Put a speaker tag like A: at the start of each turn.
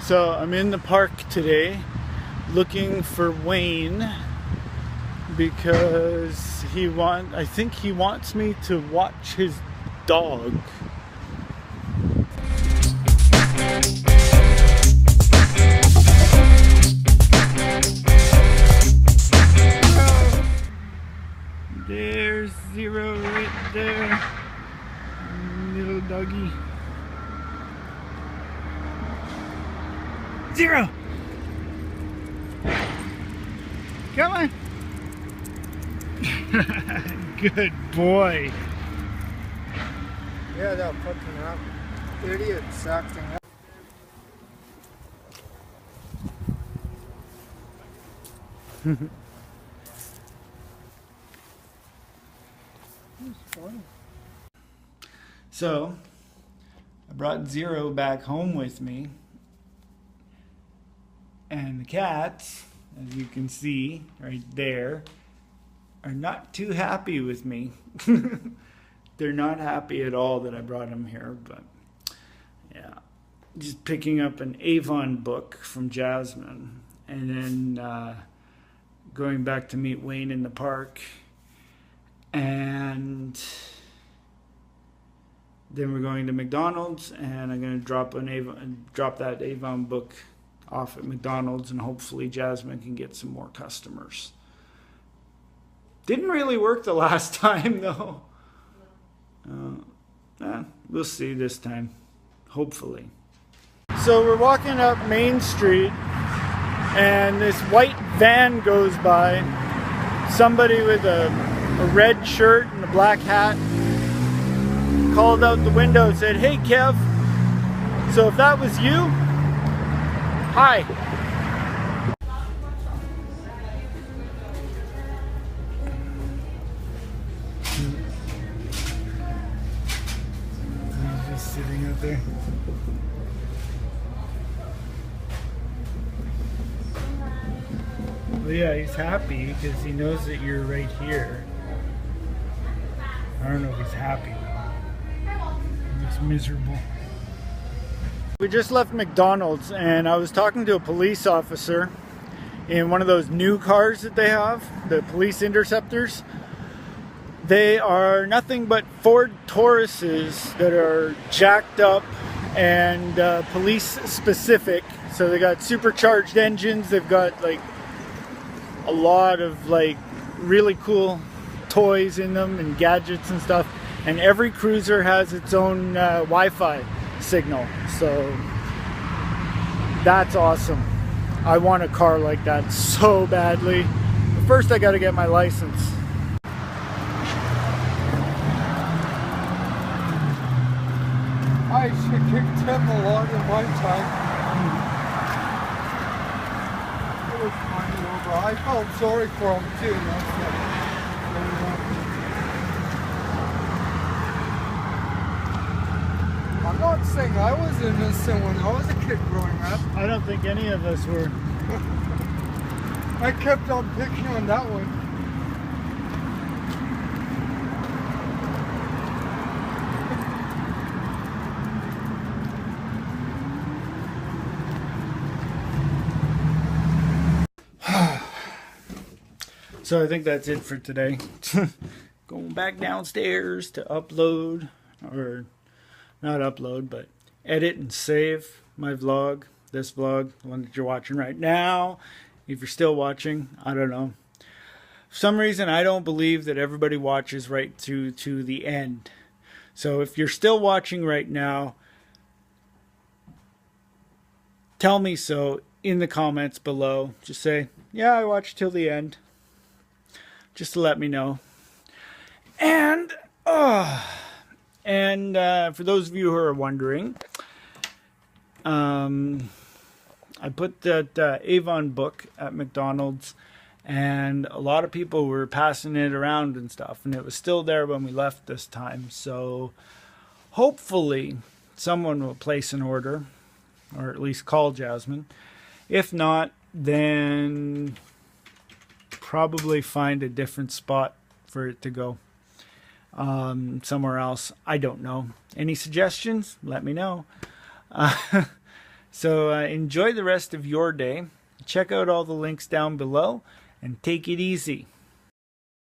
A: So I'm in the park today looking for Wayne because I think he wants me to watch his dog. There's Zero right there, little doggy. Zero! Come on! Good boy.
B: Yeah, that fucking idiot's acting up.
A: So, I brought Zero back home with me. And the cats, as you can see right there, are not too happy with me. They're not happy at all that I brought them here, but yeah. Just picking up an Avon book from JASMEN, and then going back to meet Wayne in the park, and then we're going to McDonald's, and I'm going to drop that Avon book off at McDonald's, and hopefully JASMEN can get some more customers. Didn't really work the last time though. We'll see this time, hopefully. So we're walking up Main Street and this white van goes by. Somebody with a red shirt and a black hat called out the window and said, "Hey Kev." So if that was you, hi. He's just sitting out there. Well, yeah, he's happy because he knows that you're right here. I don't know if he's happy though. He looks miserable. We just left McDonald's and I was talking to a police officer in one of those new cars that they have, the police interceptors. They are nothing but Ford Tauruses that are jacked up and police specific. So they got supercharged engines, they've got like a lot of like really cool toys in them and gadgets and stuff. And every cruiser has its own Wi-Fi signal, so that's awesome. I want a car like that so badly. But first I got to get my license.
B: I should kick him a lot in my time. It was finally over. I felt sorry for him too. I'm not saying I was innocent when I was a kid growing up.
A: I don't think any of us were.
B: I kept on picking on that one.
A: So I think that's it for today. Going back downstairs to upload, or not upload, but edit and save my vlog, this vlog, the one that you're watching right now. If you're still watching, I don't know. For some reason, I don't believe that everybody watches right to the end. So if you're still watching right now, tell me so in the comments below. Just say, yeah, I watched till the end. Just to let me know. And for those of you who are wondering, I put that Avon book at McDonald's, and a lot of people were passing it around and stuff, and it was still there when we left this time. So hopefully someone will place an order, or at least call JASMEN. If not, then probably find a different spot for it to go. Somewhere else. I don't know. Any suggestions? Let me know. So enjoy the rest of your day. Check out all the links down below and take it easy.